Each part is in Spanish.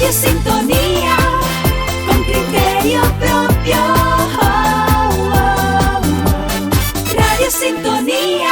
Radio Sintonía, con criterio propio. Radio Sintonía.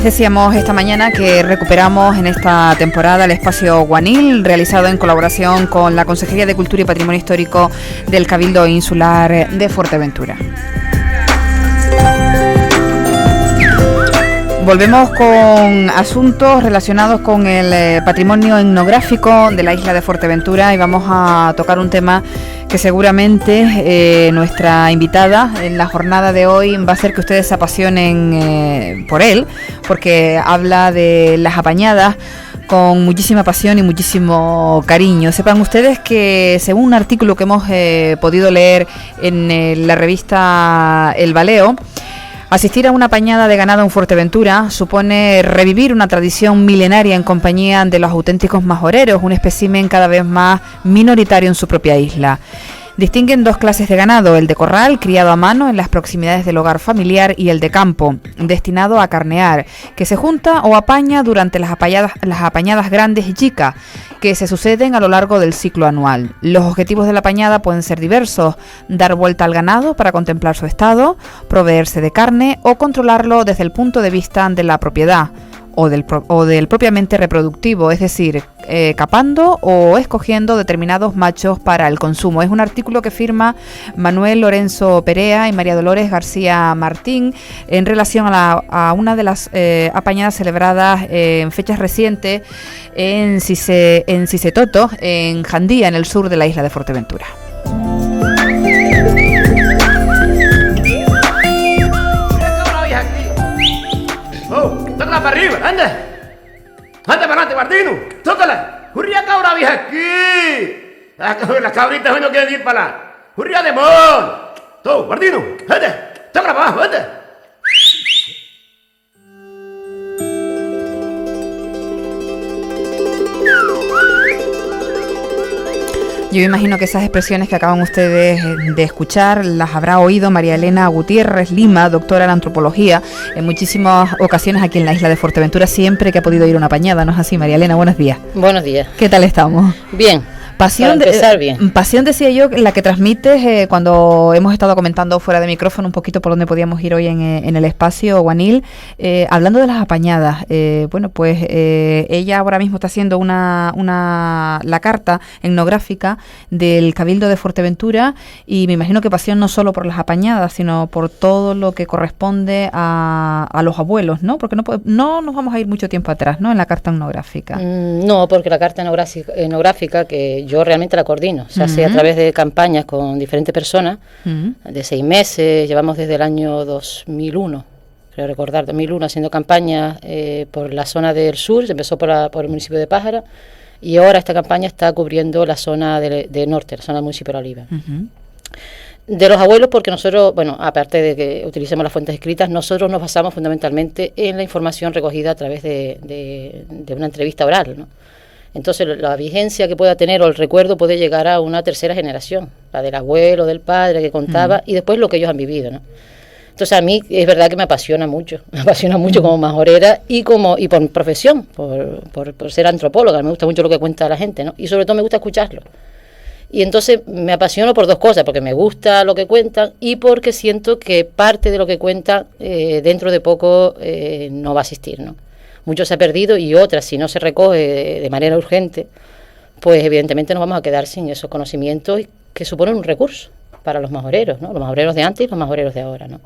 Decíamos esta mañana que recuperamos en esta temporada el espacio Guanil, realizado en colaboración con la Consejería de Cultura y Patrimonio Histórico del Cabildo Insular de Fuerteventura. Volvemos con asuntos relacionados con el patrimonio etnográfico de la isla de Fuerteventura y vamos a tocar un tema que seguramente nuestra invitada en la jornada de hoy va a hacer que ustedes se apasionen por él, porque habla de las apañadas con muchísima pasión y muchísimo cariño. Sepan ustedes que según un artículo que hemos podido leer en la revista El Baleo, asistir a una apañada de ganado en Fuerteventura supone revivir una tradición milenaria en compañía de los auténticos majoreros, un espécimen cada vez más minoritario en su propia isla. Distinguen dos clases de ganado, el de corral, criado a mano en las proximidades del hogar familiar, y el de campo, destinado a carnear, que se junta o apaña durante las apañadas grandes y chicas, que se suceden a lo largo del ciclo anual. Los objetivos de la apañada pueden ser diversos: dar vuelta al ganado para contemplar su estado, proveerse de carne o controlarlo desde el punto de vista de la propiedad o del propiamente reproductivo, es decir, capando o escogiendo determinados machos para el consumo. Es un artículo que firma Manuel Lorenzo Perea y María Dolores García Martín en relación a una de las apañadas celebradas en fechas recientes en Sisetoto, en Jandía, en el sur de la isla de Fuerteventura. Tócala para arriba, anda. Anda para adelante, Martino. Tócala. ¡Hurria, cabra vieja aquí! Las cabritas hoy no quieren ir para la. ¡Hurria, demon! Tú, Martino, anda. Tócala para abajo, anda. Yo imagino que esas expresiones que acaban ustedes de escuchar las habrá oído María Elena Gutiérrez Lima, doctora en antropología, en muchísimas ocasiones aquí en la isla de Fuerteventura, siempre que ha podido ir a una apañada, ¿no es así, María Elena? Buenos días. Buenos días. ¿Qué tal estamos? Bien. Pasión, para empezar bien. Pasión, decía yo, la que transmites cuando hemos estado comentando fuera de micrófono un poquito por dónde podíamos ir hoy en el espacio Guanil, hablando de las apañadas. Bueno, pues ella ahora mismo está haciendo la carta etnográfica del Cabildo de Fuerteventura, y me imagino que pasión no solo por las apañadas, sino por todo lo que corresponde a los abuelos, ¿no? Porque no nos vamos a ir mucho tiempo atrás, ¿no?, en la carta etnográfica. No, porque la carta etnográfica que yo realmente la coordino, se hace a través de campañas con diferentes personas, de 6 meses, llevamos desde el año 2001, creo recordar, 2001, haciendo campañas por la zona del sur, se empezó por el municipio de Pájara, y ahora esta campaña está cubriendo la zona de norte, la zona del municipio de Oliva. De los abuelos, porque nosotros, bueno, aparte de que utilicemos las fuentes escritas, nosotros nos basamos fundamentalmente en la información recogida a través de una entrevista oral, ¿no? Entonces la vigencia que pueda tener o el recuerdo puede llegar a una tercera generación, la del abuelo, del padre que contaba, y después lo que ellos han vivido, ¿no? Entonces a mí es verdad que me apasiona mucho como majorera y por profesión, por ser antropóloga. Me gusta mucho lo que cuenta la gente, ¿no? Y sobre todo me gusta escucharlo. Y entonces me apasiono por dos cosas: porque me gusta lo que cuentan y porque siento que parte de lo que cuentan dentro de poco no va a existir, ¿no? Mucho se ha perdido, y otras, si no se recoge de manera urgente, pues evidentemente nos vamos a quedar sin esos conocimientos que suponen un recurso para los majoreros, ¿no? Los majoreros de antes y los majoreros de ahora, ¿no?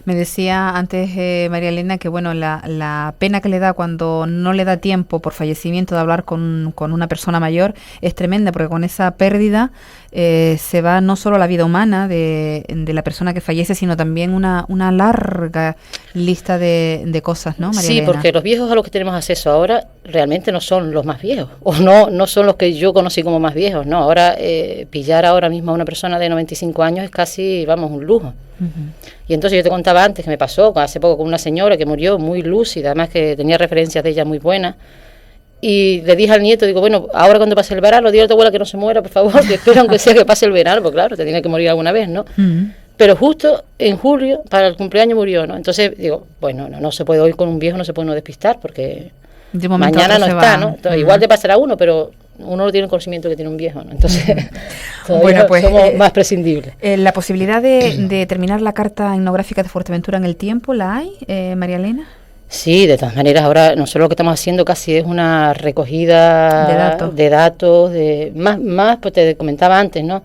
Me decía antes María Elena que bueno, la pena que le da cuando no le da tiempo por fallecimiento de hablar con una persona mayor es tremenda, porque con esa pérdida se va no solo la vida humana de la persona que fallece, sino también una larga lista de cosas, ¿no, María Elena? Sí, porque los viejos a los que tenemos acceso ahora realmente no son los más viejos, o no son los que yo conocí como más viejos, ¿no? Ahora, pillar ahora mismo a una persona de 95 años es casi, vamos, un lujo. Y entonces yo te contaba antes que me pasó hace poco con una señora que murió muy lúcida, además que tenía referencias de ella muy buenas. Y le dije al nieto, digo, bueno, ahora cuando pase el verano, dile a tu abuela que no se muera, por favor, que espera aunque sea que pase el verano, porque claro, te tiene que morir alguna vez, ¿no? Pero justo en julio, para el cumpleaños murió, ¿no? Entonces digo, bueno, no se puede hoy con un viejo, no se puede uno despistar, porque mañana no está, ¿no? Entonces, igual te pasará uno, pero uno no tiene el conocimiento que tiene un viejo, ¿no? Entonces, bueno, pues, somos más prescindibles. ¿La posibilidad de terminar la carta etnográfica de Fuerteventura en el tiempo la hay, María Elena? Sí, de todas maneras, ahora nosotros lo que estamos haciendo casi es una recogida de datos, más pues te comentaba antes, ¿no?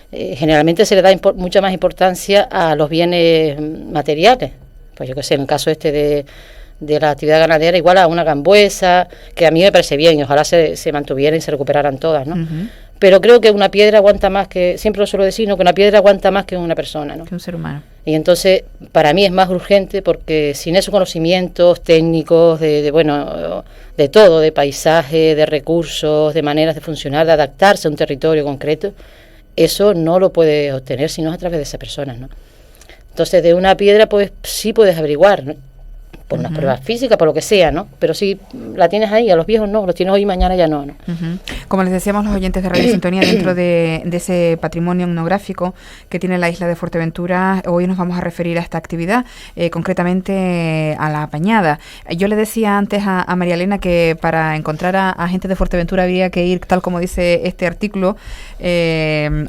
Generalmente se le da mucha más importancia a los bienes materiales, pues yo qué sé, en el caso de la actividad ganadera, igual a una gambuesa, que a mí me parece bien, y ojalá se mantuvieran y se recuperaran todas, ¿no? Pero creo que una piedra aguanta más que, siempre lo suelo decir, ¿no? Que una piedra aguanta más que una persona, ¿no? Que un ser humano. Y entonces, para mí es más urgente porque sin esos conocimientos técnicos, de todo, de paisaje, de recursos, de maneras de funcionar, de adaptarse a un territorio concreto, eso no lo puedes obtener si no es a través de esas personas, ¿no? Entonces, de una piedra, pues sí puedes averiguar, ¿no? Por unas pruebas físicas, por lo que sea, ¿no? Pero si la tienes ahí, a los viejos no, los tienes hoy y mañana ya no, ¿no? Como les decíamos los oyentes de Radio Sintonía, dentro de ese patrimonio etnográfico que tiene la isla de Fuerteventura, hoy nos vamos a referir a esta actividad, concretamente a la apañada. Yo le decía antes a María Elena que para encontrar a gente de Fuerteventura había que ir, tal como dice este artículo,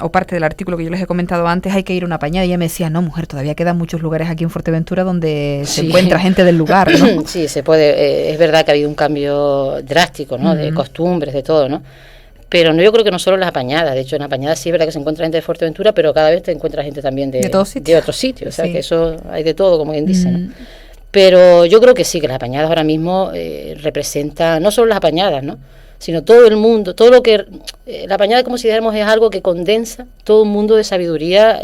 o parte del artículo que yo les he comentado antes, hay que ir a una apañada. Y ella me decía, no, mujer, todavía quedan muchos lugares aquí en Fuerteventura donde se encuentra gente del lugar, ¿no? Sí, se puede. Es verdad que ha habido un cambio drástico, ¿no? De costumbres, de todo, ¿no? Pero yo creo que no solo las apañadas. De hecho, en apañadas sí es verdad que se encuentra gente de Fuerteventura, pero cada vez te encuentras gente también de otros sitios. O sea, que eso hay de todo, como quien dice, ¿no? Pero yo creo que sí, que las apañadas ahora mismo representan, no solo las apañadas, ¿no? Sino todo el mundo, todo lo que... la apañada, como si dijéramos, es algo que condensa todo un mundo de sabiduría,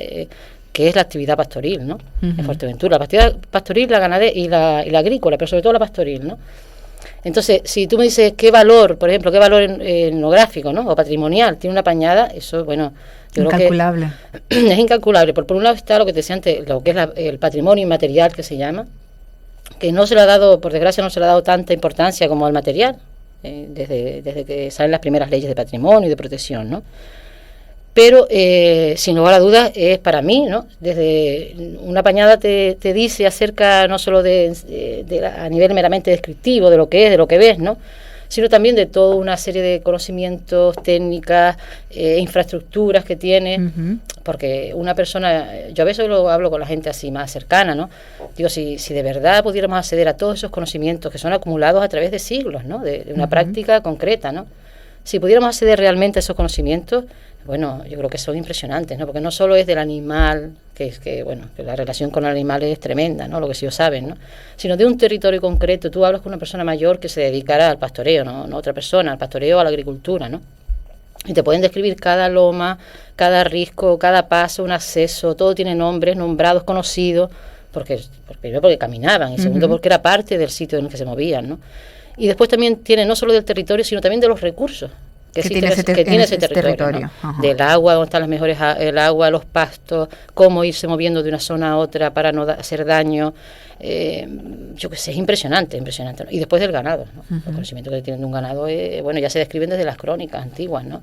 que es la actividad pastoril, ¿no? En Fuerteventura, la actividad pastoril, la ganadera y la agrícola, pero sobre todo la pastoril, ¿no? Entonces, si tú me dices qué valor, por ejemplo, qué valor etnográfico, ¿no? O patrimonial tiene una apañada, eso, bueno, yo incalculable. Creo que es incalculable. Por un lado está lo que te decía antes, lo que es el patrimonio inmaterial que se llama, que no se le ha dado, por desgracia, no se le ha dado tanta importancia como al material, desde que salen las primeras leyes de patrimonio y de protección, ¿no? Pero, sin lugar a dudas, es para mí, ¿no? Desde una apañada te dice acerca no solo a nivel meramente descriptivo de lo que es, de lo que ves, ¿no? Sino también de toda una serie de conocimientos, técnicas, infraestructuras que tiene, porque una persona, yo a veces lo hablo con la gente así más cercana, ¿no? Digo, si de verdad pudiéramos acceder a todos esos conocimientos que son acumulados a través de siglos, ¿no? De una práctica concreta, ¿no? Si pudiéramos acceder realmente a esos conocimientos, bueno, yo creo que son impresionantes, ¿no? Porque no solo es del animal, que la relación con el animal es tremenda, ¿no? Lo que sí ellos saben, ¿no? Sino de un territorio concreto. Tú hablas con una persona mayor que se dedicara al pastoreo, ¿no? No otra persona, al pastoreo, a la agricultura, ¿no? Y te pueden describir cada loma, cada risco, cada paso, un acceso, todo tiene nombres, nombrados, conocidos, primero porque caminaban, y segundo porque era parte del sitio en el que se movían, ¿no? Y después también tiene no solo del territorio, sino también de los recursos que tiene ese territorio, ¿no? Del agua, donde están las mejores, el agua, los pastos, cómo irse moviendo de una zona a otra para no hacer daño. Yo qué sé, es impresionante, ¿no? Y después del ganado, ¿no? El conocimiento que tienen de un ganado, ya se describen desde las crónicas antiguas, ¿no?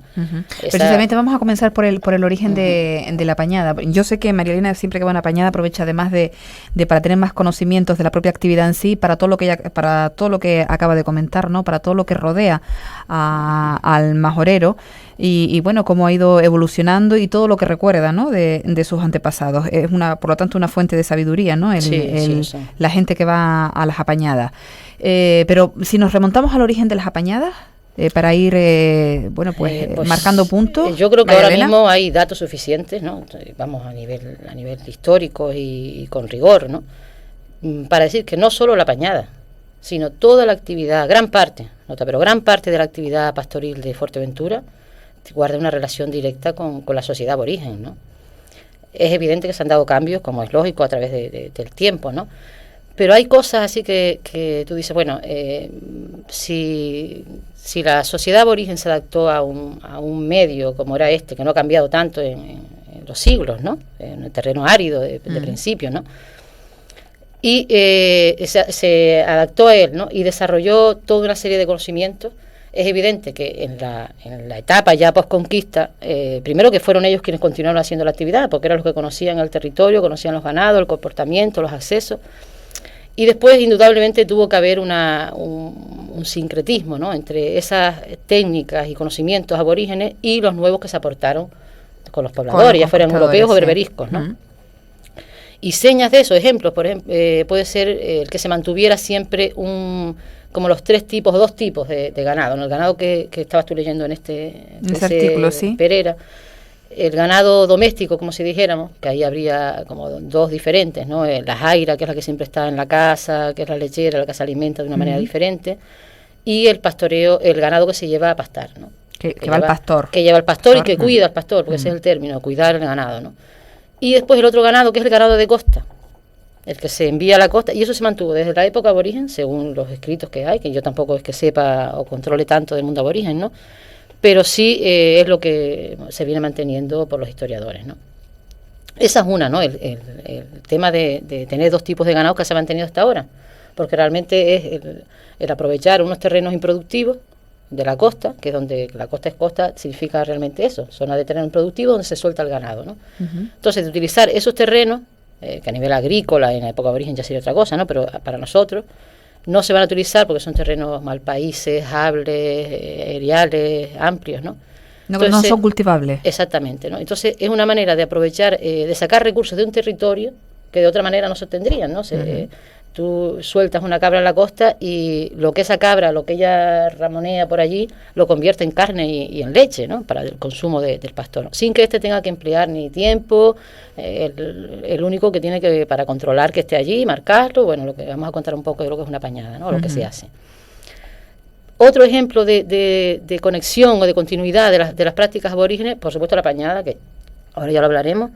Precisamente vamos a comenzar por el origen de la apañada. Yo sé que María Elena siempre que va a una apañada aprovecha además de para tener más conocimientos de la propia actividad en sí, para todo lo que acaba de comentar, ¿no? Para todo lo que rodea al majorero y bueno, cómo ha ido evolucionando y todo lo que recuerda, ¿no? de sus antepasados. Es por lo tanto una fuente de sabiduría, ¿no? La gente que va a las apañadas. Pero si nos remontamos al origen de las apañadas, para ir, marcando puntos? Yo creo que María ahora Elena. mismo hay datos suficientes, ¿no? Vamos a nivel histórico y con rigor, ¿no? Para decir que no solo la pañada, sino toda la actividad, gran parte de la actividad pastoril de Fuerteventura guarda una relación directa con la sociedad aborigen, ¿no? Es evidente que se han dado cambios, como es lógico, a través del tiempo, ¿no? Pero hay cosas así que tú dices, bueno, si la sociedad aborigen se adaptó a un medio como era este, que no ha cambiado tanto en los siglos, ¿no? En el terreno árido de principio, ¿no? Y se adaptó a él, ¿no? Y desarrolló toda una serie de conocimientos. Es evidente que en la etapa ya post-conquista, primero que fueron ellos quienes continuaron haciendo la actividad, porque eran los que conocían el territorio, conocían los ganados, el comportamiento, los accesos. Y después, indudablemente, tuvo que haber un sincretismo, ¿no? Entre esas técnicas y conocimientos aborígenes y los nuevos que se aportaron con los pobladores, ya fueran europeos o berberiscos, ¿no? Y señas de eso, ejemplos, por ejemplo, puede ser el que se mantuviera siempre como los dos tipos de ganado, ¿no? El ganado que estabas tú leyendo en ese artículo, sí. Perera, el ganado doméstico, como si dijéramos, que ahí habría como dos diferentes, ¿no? La jaira, que es la que siempre está en la casa, que es la lechera, la que se alimenta de una manera diferente, y el pastoreo, el ganado que se lleva a pastar, ¿no? Que va al pastor. Que lleva al pastor y que cuida al pastor, porque ese es el término, cuidar el ganado, ¿no? Y después el otro ganado, que es el ganado de costa, el que se envía a la costa, y eso se mantuvo desde la época aborigen, según los escritos que hay, que yo tampoco es que sepa o controle tanto del mundo aborigen, ¿no? Pero sí es lo que se viene manteniendo por los historiadores, ¿no? Esa es una, ¿no? El tema de tener dos tipos de ganado que se ha mantenido hasta ahora, porque realmente es el aprovechar unos terrenos improductivos de la costa, que es donde la costa es costa, significa realmente eso, zona de terreno improductivo donde se suelta el ganado, ¿no? Entonces, de utilizar esos terrenos, que a nivel agrícola en la época de origen ya sería otra cosa, ¿no? Pero para nosotros no se van a utilizar porque son terrenos malpaíses, hables, eriales, amplios, ¿no? Entonces, no son cultivables. Exactamente, ¿no? Entonces, es una manera de aprovechar, de sacar recursos de un territorio que de otra manera no se obtendrían, ¿no? Tú sueltas una cabra en la costa y lo que esa cabra, lo que ella ramonea por allí, lo convierte en carne y en leche, ¿no? Para el consumo del pastor, ¿no? Sin que éste tenga que emplear ni tiempo, el único que tiene que, para controlar que esté allí, marcarlo, bueno, lo que vamos a contar un poco de lo que es una pañada, ¿no? Lo que se hace. Otro ejemplo de conexión o de continuidad de las prácticas aborígenes, por supuesto la pañada, que ahora ya lo hablaremos,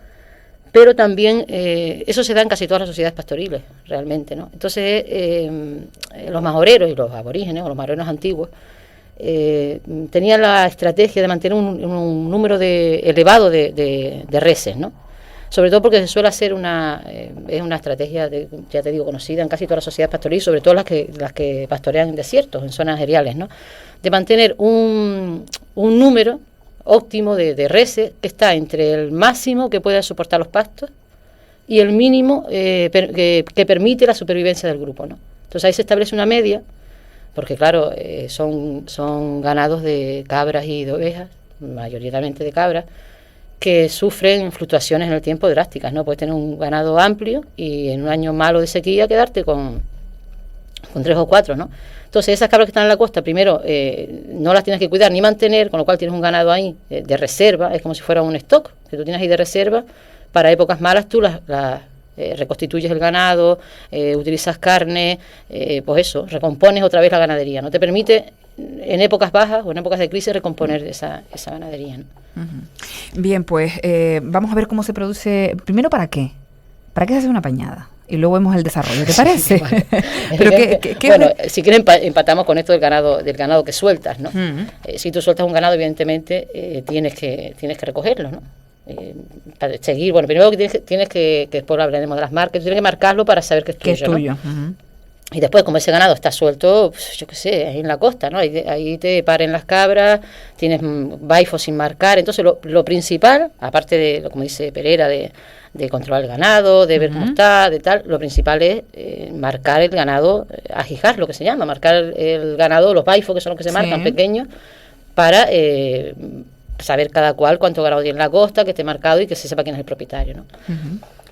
pero también eso se da en casi todas las sociedades pastoriles, realmente, ¿no? Entonces, los majoreros y los aborígenes, o los majoreros antiguos, tenían la estrategia de mantener un número elevado de reses, ¿no? Sobre todo porque se suele hacer es una estrategia, ya te digo, conocida en casi todas las sociedades pastoriles, sobre todo las que pastorean en desiertos, en zonas eriales, ¿no? De mantener un número óptimo de reses que está entre el máximo que pueden soportar los pastos y el mínimo que permite la supervivencia del grupo, ¿no? Entonces ahí se establece una media, porque claro, son ganados de cabras y de ovejas, mayoritariamente de cabras, que sufren fluctuaciones en el tiempo drásticas, ¿no? Puedes tener un ganado amplio y en un año malo de sequía quedarte con 3 o 4, ¿no? Entonces esas cabras que están en la costa, primero, no las tienes que cuidar ni mantener, con lo cual tienes un ganado ahí de reserva, es como si fuera un stock que tú tienes ahí de reserva, para épocas malas tú las reconstituyes el ganado, utilizas carne, pues eso, recompones otra vez la ganadería, ¿no? Te permite en épocas bajas o en épocas de crisis recomponer esa ganadería, ¿no? Bien, pues vamos a ver cómo se produce, primero ¿para qué? ¿Para qué se hace una pañada? Y luego vemos el desarrollo, ¿te parece? Vale. Pero bueno, si quieres empatamos con esto del ganado que sueltas, ¿no? Si tú sueltas un ganado, evidentemente tienes que recogerlo, ¿no? Para seguir, bueno, primero que tienes que después hablaremos de las marcas, tienes que marcarlo para saber que es tuyo, ¿no? Y después, como ese ganado está suelto, pues, yo qué sé, ahí en la costa, ¿no? Ahí te paren las cabras, tienes baifos sin marcar. Entonces, lo principal, aparte de, como dice Perera, de controlar el ganado, de ver cómo está, de tal, lo principal es marcar el ganado, ajijar, lo que se llama, marcar el ganado, los baifos, que son los que se marcan, pequeños, para saber cada cual cuánto ganado tiene en la costa, que esté marcado y que se sepa quién es el propietario, ¿no?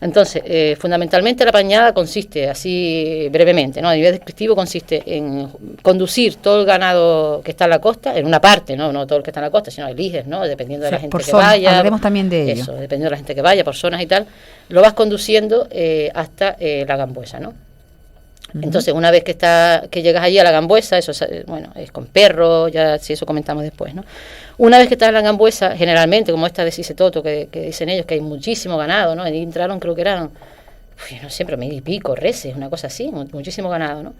Entonces, fundamentalmente la pañada consiste, así brevemente, ¿no? A nivel descriptivo consiste en conducir todo el ganado que está en la costa, en una parte, no todo el que está en la costa, sino eliges, ¿no? Dependiendo de la gente por que zonas, vaya. hablaremos también de ello. Eso, dependiendo de la gente que vaya, por zonas y tal, lo vas conduciendo hasta la Gambuesa, ¿no? Entonces, una vez que llegas allí a la Gambuesa, eso es con perro, ya si eso comentamos después, ¿no? Una vez que estás en la Gambuesa, generalmente, como esta de Cicetoto, que dicen ellos que hay muchísimo ganado, ¿no? Allí entraron, creo que eran, no sé, pero 1000 y pico reses, una cosa así, muchísimo ganado, ¿no?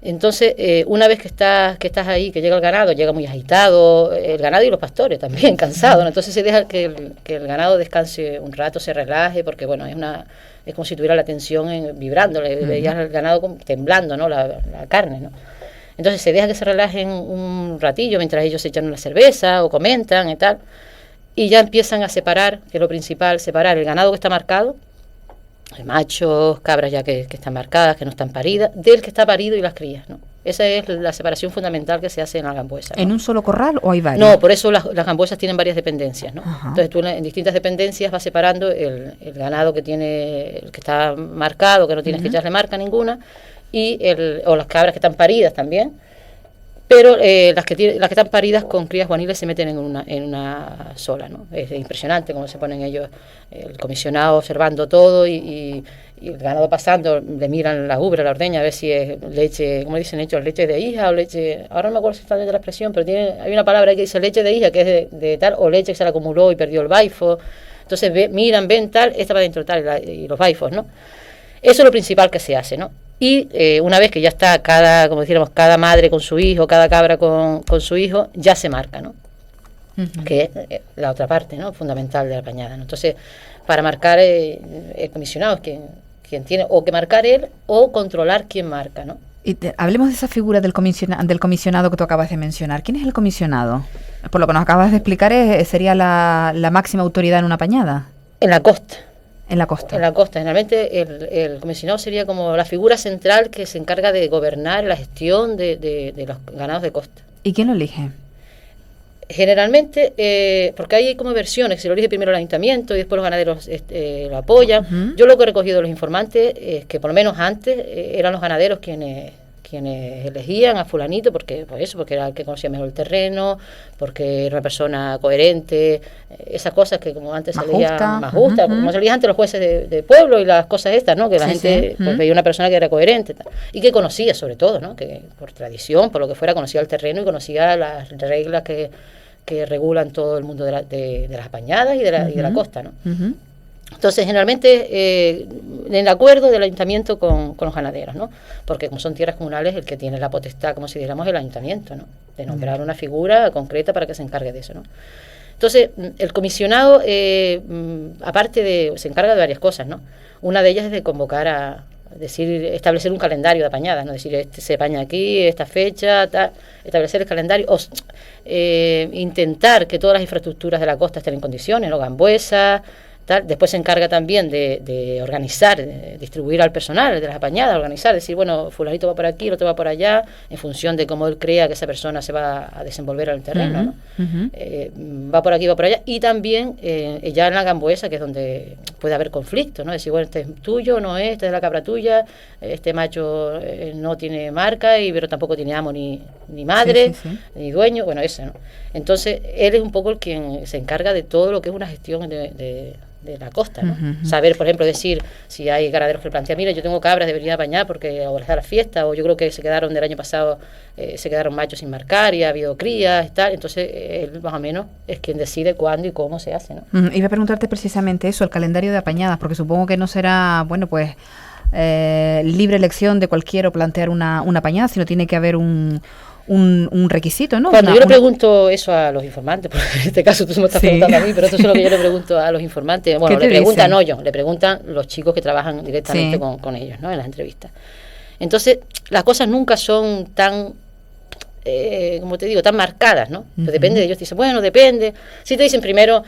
Entonces, una vez que estás ahí, que llega el ganado, llega muy agitado, el ganado y los pastores también, cansados, ¿no? Entonces se deja que el ganado descanse un rato, se relaje, porque bueno, es como si tuviera la tensión vibrando, veías al ganado temblando, ¿no? La carne, ¿no? Entonces se deja que se relajen un ratillo mientras ellos se echan una cerveza o comentan y tal, y ya empiezan a separar, que es lo principal, separar el ganado que está marcado, machos, cabras ya que están marcadas, que no están paridas, del que está parido y las crías, ¿no? Esa es la separación fundamental que se hace en la Gambuesa, ¿no? ¿En un solo corral o hay varios? No, por eso las Gambuesas tienen varias dependencias, ¿no? Ajá. Entonces tú en distintas dependencias vas separando el ganado que tiene, el que está marcado, que no tienes que echarle marca ninguna, o las cabras que están paridas también, pero las que están paridas con crías juveniles se meten en una sola, ¿no? Es impresionante cómo se ponen ellos, el comisionado observando todo y el ganado pasando, le miran la ubra, la ordeña, a ver si es leche, como dicen ellos, leche de hija o leche, ahora no me acuerdo si está de la expresión, pero hay una palabra ahí que dice leche de hija, que es de tal, o leche que se la acumuló y perdió el baifo. Entonces ven tal, esta va dentro tal, y los baifos, ¿no? Eso es lo principal que se hace, ¿no? Y una vez que ya está como dijéramos, cada madre con su hijo, cada cabra con su hijo, ya se marca, ¿no? Que es la otra parte, ¿no? Fundamental de la pañada, ¿no? Entonces, para marcar, el comisionado es quien tiene o que marcar él o controlar quién marca, ¿no? Y hablemos de esa figura del comisionado que tú acabas de mencionar. ¿Quién es el comisionado? Por lo que nos acabas de explicar, sería la máxima autoridad en una pañada. En la costa. En la costa. En la costa. Generalmente el comisionado sería como la figura central que se encarga de gobernar la gestión de los ganados de costa. ¿Y quién lo elige? Generalmente, porque hay como versiones, se lo elige primero el ayuntamiento y después los ganaderos lo apoyan. Yo lo que he recogido de los informantes es que por lo menos antes eran los ganaderos quienes elegían a fulanito, porque era el que conocía mejor el terreno, porque era una persona coherente, esas cosas que como antes se elegía más justa, como se elegía antes los jueces de pueblo y las cosas estas, ¿no? Que la gente pues, veía una persona que era coherente y que conocía sobre todo, ¿no? Que por tradición, por lo que fuera, conocía el terreno y conocía las reglas que regulan todo el mundo de las pañadas y de la costa, ¿no? Entonces, generalmente, en el acuerdo del ayuntamiento con los ganaderos, ¿no? Porque como son tierras comunales, el que tiene la potestad, como si dijéramos, el ayuntamiento, ¿no? De nombrar una figura concreta para que se encargue de eso, ¿no? Entonces, el comisionado, se encarga de varias cosas, ¿no? Una de ellas es de convocar establecer un calendario de pañadas, ¿no? Decir, se paña aquí, esta fecha, establecer el calendario, intentar que todas las infraestructuras de la costa estén en condiciones, ¿no? Gambuesa, tal. Después se encarga también de organizar, de distribuir al personal de las apañadas, decir, bueno, fulanito va por aquí, el otro va por allá, en función de cómo él crea que esa persona se va a desenvolver en el terreno, ¿no? Va por aquí, va por allá, y también ya en la Gambuesa, que es donde puede haber conflicto, ¿no? Decir, bueno, este es tuyo, no es, este es de la cabra tuya, este macho no tiene marca, pero tampoco tiene amo ni madre, ni dueño, bueno, eso, ¿no? Entonces, él es un poco el quien se encarga de todo lo que es una gestión de la costa, ¿no? Saber, por ejemplo, decir si hay ganaderos que plantean, mira, yo tengo cabras, debería bañar porque ahora está la fiesta, o yo creo que se quedaron del año pasado, se quedaron machos sin marcar y ha habido crías y tal. Entonces él más o menos es quien decide cuándo y cómo se hace, ¿no? Iba a preguntarte precisamente eso, el calendario de apañadas, porque supongo que no será, bueno, pues libre elección de cualquiera plantear una pañada, sino tiene que haber un requisito, ¿no? Cuando yo le pregunto eso a los informantes, porque en este caso tú me estás preguntando a mí, pero esto es lo que yo le pregunto a los informantes. Bueno, le preguntan le preguntan los chicos que trabajan directamente con ellos, ¿no? En las entrevistas. Entonces, las cosas nunca son tan, como te digo, tan marcadas, ¿no? Pues depende de ellos. Te dicen, bueno, depende. Si te dicen primero,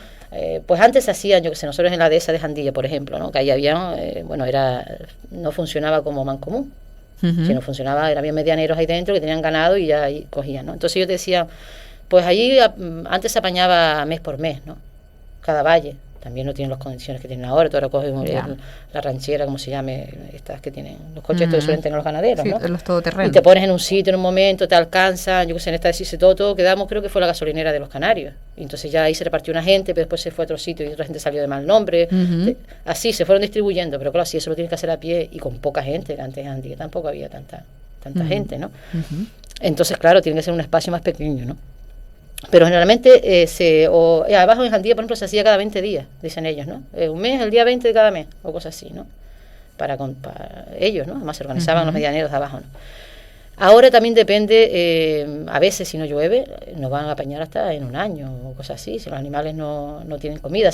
pues antes se hacían, yo que sé, nosotros en la dehesa de Jandilla, por ejemplo, ¿no? Que ahí había, no funcionaba como mancomún. Si no funcionaba, había medianeros ahí dentro que tenían ganado y ya ahí cogían, ¿no? Entonces yo te decía, pues allí antes se apañaba mes por mes, ¿no? Cada valle. también no tienen las condiciones que tienen ahora. Tú ahora coges la ranchera, como se llame, estas que tienen los coches estos que suelen tener los ganaderos, Sí, ¿no? los todoterrenos. Y te pones en un sitio en un momento, te alcanzan, yo que sé, en esta decirse todo quedamos, creo que fue la gasolinera de los Canarios. Y entonces ya ahí se repartió una gente, pero después se fue a otro sitio y otra gente salió de mal nombre. Así se fueron distribuyendo, pero claro, si eso lo tienes que hacer a pie y con poca gente, que antes Andy, que tampoco había tanta gente, ¿no? Entonces, claro, tiene que ser un espacio más pequeño, ¿no? Pero generalmente abajo en Jandía, por ejemplo, se hacía cada 20 días, dicen ellos, ¿no? Un mes, el día 20 de cada mes, o cosas así, ¿no? Para ellos, ¿no? Además se organizaban los medianeros de abajo, ¿no? Ahora también depende, a veces si no llueve, nos van a apañar hasta en un año, o cosas así, si los animales no tienen comida.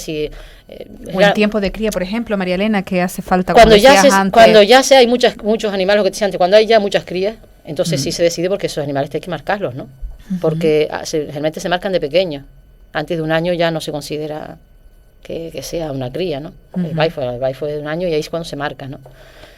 O el tiempo de cría, por ejemplo, María Elena, que hace falta cuando antes. ya hay muchos animales, lo que te decía antes, cuando hay ya muchas crías, entonces sí se decide porque esos animales hay que marcarlos, ¿no? Porque generalmente se marcan de pequeños. Antes de un año ya no se considera que sea una cría, ¿no? El baifo es de un año y ahí es cuando se marca, ¿no?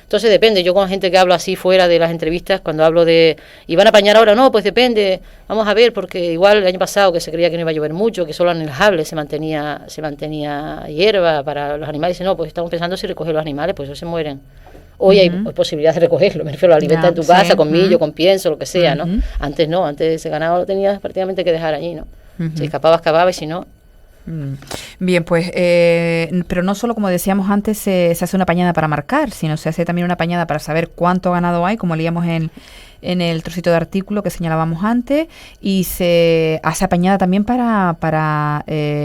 Entonces depende. Yo con gente que hablo así fuera de las entrevistas, cuando hablo de ¿y van a apañar ahora? No, pues depende, vamos a ver, porque igual el año pasado que se creía que no iba a llover mucho, que solo en el Jable se mantenía hierba para los animales, y no, pues estamos pensando si recoger los animales, pues ellos se mueren. Hoy hay posibilidad de recogerlo, me refiero a alimentar en tu casa, con millo, con pienso, lo que sea, ¿no? Antes no, antes ese ganado lo tenías prácticamente que dejar allí, ¿no? Si escapaba y si no... Bien, pues, pero no solo, como decíamos antes, se hace una pañada para marcar, sino se hace también una pañada para saber cuánto ganado hay, como leíamos en el trocito de artículo que señalábamos antes, y se hace apañada también para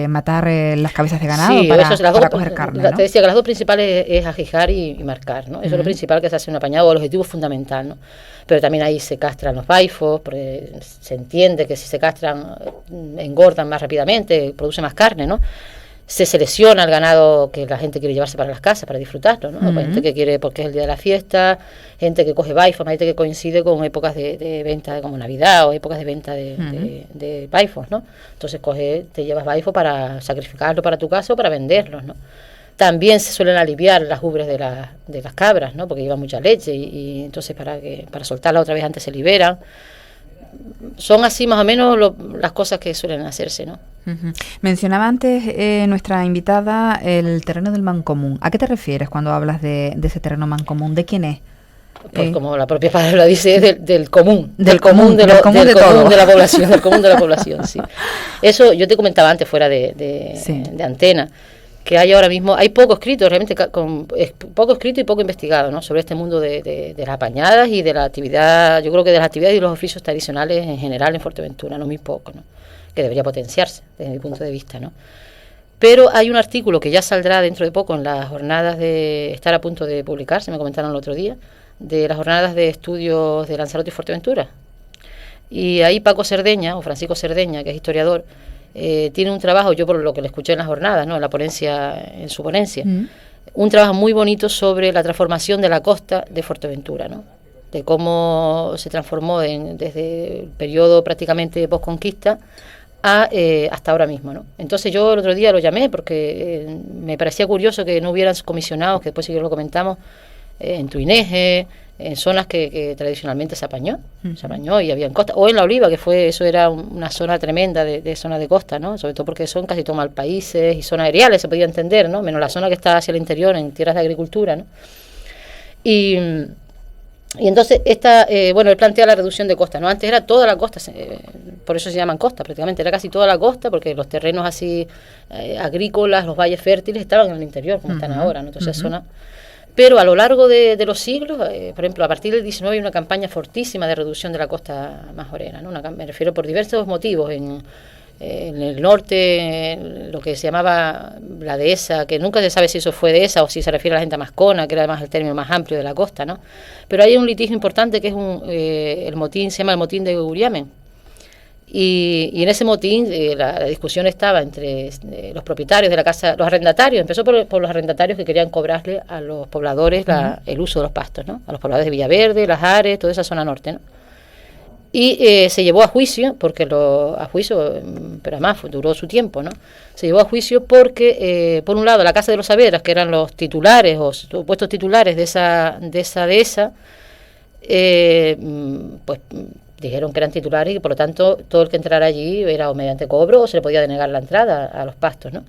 matar las cabezas de ganado, para coger carne, ¿no? Te decía que las dos principales es ajijar y marcar, ¿no? Eso es lo principal, que se hace un apañado, o el objetivo fundamental, ¿no? Pero también ahí se castran los baifos, porque se entiende que si se castran engordan más rápidamente, produce más carne, ¿no? Se selecciona el ganado que la gente quiere llevarse para las casas, para disfrutarlo, ¿no? Hay gente que quiere porque es el día de la fiesta, gente que coge baifos, gente que coincide con épocas de venta como Navidad o épocas de venta de baifos, ¿no? Entonces te llevas baifos para sacrificarlo para tu casa o para venderlos, ¿no? También se suelen aliviar las ubres de las cabras, ¿no? Porque llevan mucha leche y entonces para soltarla otra vez antes se liberan. Son así más o menos las cosas que suelen hacerse, ¿no? Mencionaba antes nuestra invitada el terreno del mancomún. ¿A qué te refieres cuando hablas de ese terreno mancomún? ¿De quién es? Pues como la propia palabra dice, es del común de la población, sí. Eso yo te comentaba antes fuera de antena, que hay ahora mismo, hay poco escrito, realmente poco escrito y poco investigado, ¿no? Sobre este mundo de las apañadas y de la actividad, yo creo que de las actividades y los oficios tradicionales en general en Fuerteventura, no muy poco, ¿no? Que debería potenciarse desde mi punto de vista, ¿no? Pero hay un artículo que ya saldrá dentro de poco en las jornadas de estar a punto de publicarse, me comentaron el otro día, de las jornadas de estudios de Lanzarote y Fuerteventura. Y ahí Paco Cerdeña, o Francisco Cerdeña, que es historiador, tiene un trabajo, yo por lo que le escuché en las jornadas, ¿no? En su ponencia, un trabajo muy bonito sobre la transformación de la costa de Fuerteventura, ¿no? De cómo se transformó desde el periodo prácticamente postconquista hasta ahora mismo, ¿no? Entonces yo el otro día lo llamé porque me parecía curioso que no hubieran comisionados, que después sí que lo comentamos, en Tuineje, en zonas que tradicionalmente se apañó y había en costa, o en La Oliva, que eso era una zona tremenda de zona de costa, ¿no? Sobre todo porque son casi todo malpaíses y zonas areales, se podía entender, ¿no? Menos la zona que está hacia el interior, en tierras de agricultura, ¿no? Y entonces él plantea la reducción de costa, ¿no? Antes era toda la costa, por eso se llaman costa, prácticamente era casi toda la costa, porque los terrenos así agrícolas, los valles fértiles estaban en el interior, como están ahora, ¿no? Entonces zona. Pero a lo largo de los siglos, por ejemplo, a partir del 19 hay una campaña fortísima de reducción de la costa majorera, ¿no? Me refiero por diversos motivos. En el norte, lo que se llamaba la dehesa, que nunca se sabe si eso fue dehesa o si se refiere a la gente amascona, que era además el término más amplio de la costa, ¿no? Pero hay un litigio importante que es el motín, se llama el motín de Uriamen. Y en ese motín la discusión estaba entre los propietarios de la casa, los arrendatarios, empezó por los arrendatarios que querían cobrarle a los pobladores el uso de los pastos, ¿no? A los pobladores de Villaverde, Las Ares, toda esa zona norte, ¿no? Y se llevó a juicio, pero además duró su tiempo, ¿no? Se llevó a juicio porque, por un lado, la Casa de los Saavedras, que eran los titulares o supuestos titulares de esa dehesa, pues dijeron que eran titulares y por lo tanto todo el que entrara allí era o mediante cobro o se le podía denegar la entrada a los pastos, ¿no?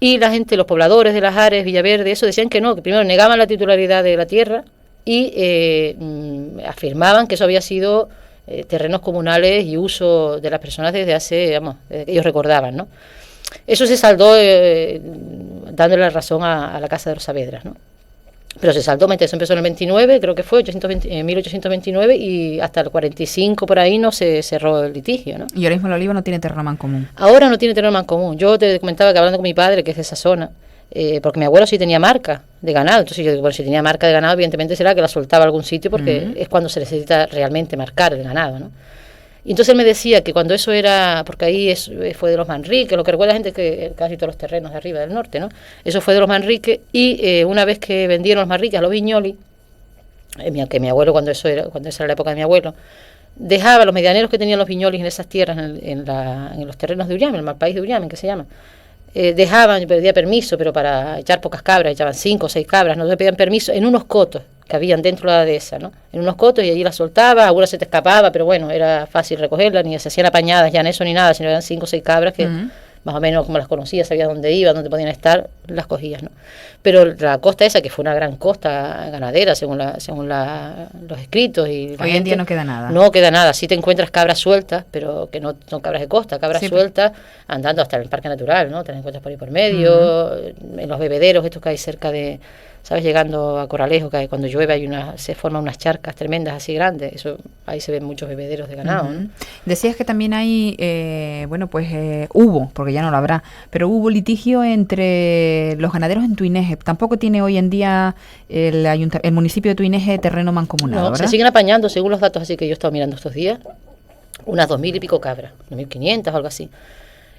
Y la gente, los pobladores de Las Ares, Villaverde, eso decían que no, que primero negaban la titularidad de la tierra y afirmaban que eso había sido terrenos comunales y uso de las personas desde hace, vamos, desde que ellos recordaban, ¿no? Eso se saldó dándole la razón a la Casa de los Saavedras, ¿no? Pero se saldó, eso empezó en el 29, creo que fue, 1829, y hasta el 45 por ahí no se cerró el litigio, ¿no? Y ahora mismo la Oliva no tiene terreno mancomun. Ahora no tiene terreno mancomun. Yo te comentaba que hablando con mi padre, que es de esa zona, porque mi abuelo sí tenía marca de ganado, entonces yo digo, bueno, si tenía marca de ganado, evidentemente será que la soltaba a algún sitio, porque es cuando se necesita realmente marcar el ganado, ¿no? Y entonces él me decía que cuando eso era, porque ahí fue de los Manrique, lo que recuerda la gente es que casi todos los terrenos de arriba del norte, ¿no? Eso fue de los Manrique, y una vez que vendieron los Manrique a los Viñoli, que mi abuelo, cuando esa era la época de mi abuelo, dejaba los medianeros que tenían los Viñolis en esas tierras, en los terrenos de Ullamen, el Malpaís de Ullamen, que se llama, dejaban, pedía permiso, pero para echar pocas cabras, echaban 5 o 6 cabras, no se pedían permiso, en unos cotos que habían dentro de la dehesa, ¿no? En unos cotos, y allí las soltaba, alguna se te escapaba, pero bueno, era fácil recogerla, ni se hacían apañadas ya en eso ni nada, sino eran 5 o 6 cabras que más o menos como las conocías, sabías dónde iban, dónde podían estar, las cogías, ¿no? Pero la costa esa, que fue una gran costa ganadera, según los escritos, y hoy en día no queda nada. No queda nada, sí te encuentras cabras sueltas, pero que no son cabras de costa, cabras sueltas andando hasta el parque natural, ¿no? Te las encuentras por ahí por medio, en los bebederos estos que hay cerca de, ¿sabes? Llegando a Coralejo, que cuando llueve se forman unas charcas tremendas así grandes, eso ahí se ven muchos bebederos de ganado, ¿no? Decías que también hay, hubo, porque ya no lo habrá, pero hubo litigio entre los ganaderos en Tuineje. Tampoco tiene hoy en día el municipio de Tuineje terreno mancomunado, no, ¿verdad? Se siguen apañando, según los datos así que yo he estado mirando estos días, unas 2.000 y pico cabras, 2.500 o algo así.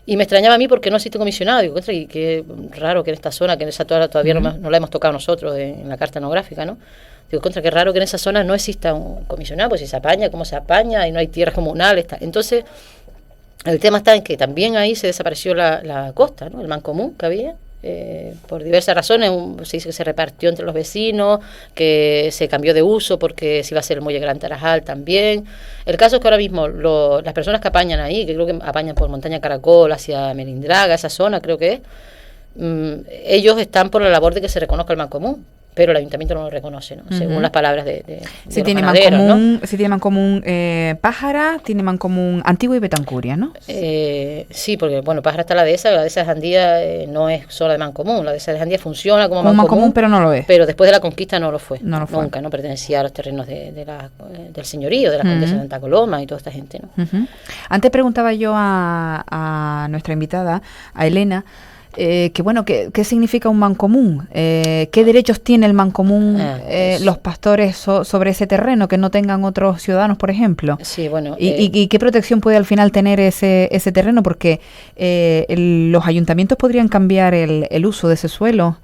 Y me extrañaba a mí porque no existe comisionado. Digo, y qué raro que en esta zona, que en esa todavía no la hemos tocado nosotros en la carta etnográfica, ¿no? Digo, qué raro que en esa zona no exista un comisionado, pues si se apaña, ¿cómo se apaña? Y no hay tierras comunales. Entonces, el tema está en que también ahí se desapareció la costa, ¿no? El mancomún que había. Por diversas razones, se dice que se repartió entre los vecinos, que se cambió de uso porque se iba a hacer el muelle Gran Tarajal también. El caso es que ahora mismo las personas que apañan ahí, que creo que apañan por Montaña Caracol hacia Melindraga, esa zona creo que es, ellos están por la labor de que se reconozca el mancomún, pero el ayuntamiento no lo reconoce, ¿no? Según las palabras de si tiene mancomun Pájara, tiene mancomun Antigua y Betancuria, ¿no? Sí, porque bueno, Pájara está la dehesa de Jandía, no es zona de mancomun, la dehesa de Jandía funciona como mancomun, pero no lo es. Pero después de la conquista no lo fue, nunca, no pertenecía a los terrenos del señorío, de la condesa de Santa Coloma y toda esta gente, ¿no? Antes preguntaba yo a nuestra invitada, a Elena, ¿qué significa un mancomún? ¿Qué derechos tiene el mancomún los pastores sobre ese terreno que no tengan otros ciudadanos, por ejemplo? Sí, bueno. ¿Y qué protección puede al final tener ese terreno? Porque los ayuntamientos podrían cambiar el uso de ese suelo,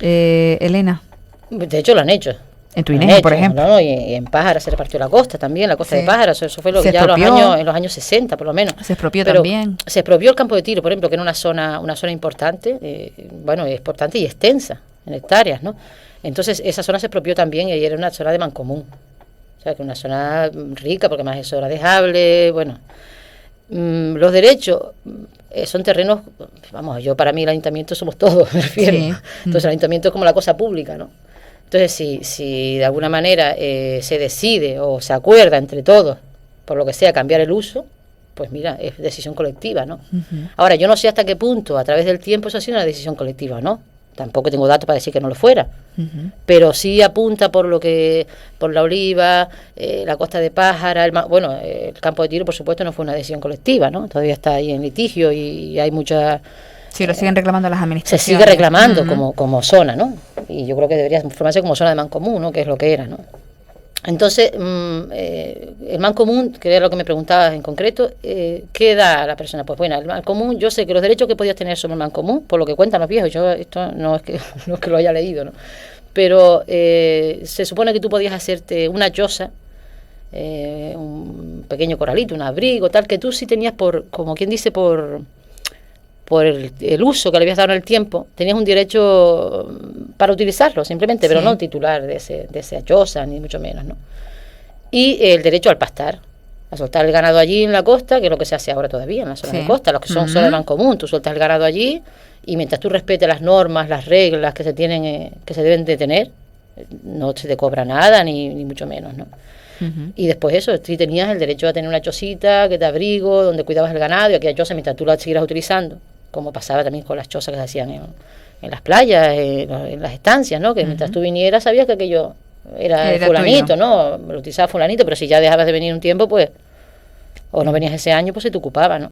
Elena. De hecho, lo han hecho. En Tuineje, por ejemplo. ¿No? Y en Pájara se repartió la costa también, la costa de Pájara, eso fue lo que ya en los años 60 por lo menos. Se expropió también. Se expropió el campo de tiro, por ejemplo, que era una zona importante, importante y extensa, en hectáreas, ¿no? Entonces esa zona se expropió también y era una zona de mancomún. O sea, que una zona rica, porque más es zona dejable, bueno. Los derechos son terrenos, vamos, para mí el ayuntamiento somos todos, me refiero. Sí. Entonces el ayuntamiento es como la cosa pública, ¿no? Entonces, si de alguna manera se decide o se acuerda entre todos, por lo que sea, cambiar el uso, pues mira, es decisión colectiva, ¿no? Ahora, yo no sé hasta qué punto, a través del tiempo, eso ha sido una decisión colectiva, ¿no? Tampoco tengo datos para decir que no lo fuera, pero sí apunta por la Oliva, la costa de Pájara, el campo de tiro, por supuesto, no fue una decisión colectiva, ¿no? Todavía está ahí en litigio y hay mucha... Sí, lo siguen reclamando las administraciones. Se sigue reclamando como zona, ¿no? Y yo creo que debería formarse como zona de mancomún, ¿no? Que es lo que era, ¿no? Entonces, el mancomún, que era lo que me preguntabas en concreto, ¿qué da a la persona? Pues bueno, el mancomún, yo sé que los derechos que podías tener sobre el mancomún, por lo que cuentan los viejos, yo esto no es que lo haya leído, ¿no? Pero se supone que tú podías hacerte una choza, un pequeño corralito, un abrigo, tal, que tú sí tenías como quien dice, por el uso que le habías dado en el tiempo, tenías un derecho para utilizarlo simplemente, pero no titular de esa choza, ni mucho menos, ¿no? Y el derecho al pastar, a soltar el ganado allí en la costa, que es lo que se hace ahora todavía en la zona de costa, los que son zona de mancomún, tú sueltas el ganado allí y mientras tú respetes las normas, las reglas que se tienen, que se deben de tener, no se te cobra nada, ni mucho menos, ¿no? Y después eso, tú tenías el derecho a tener una chocita, que te abrigo, donde cuidabas el ganado y aquella choza mientras tú la siguieras utilizando, como pasaba también con las chozas que se hacían en las playas, en las estancias, ¿no? Que mientras tú vinieras sabías que aquello era fulanito, tuyo, ¿no? Lo utilizaba fulanito, pero si ya dejabas de venir un tiempo, pues, o no venías ese año, pues se te ocupaba, ¿no?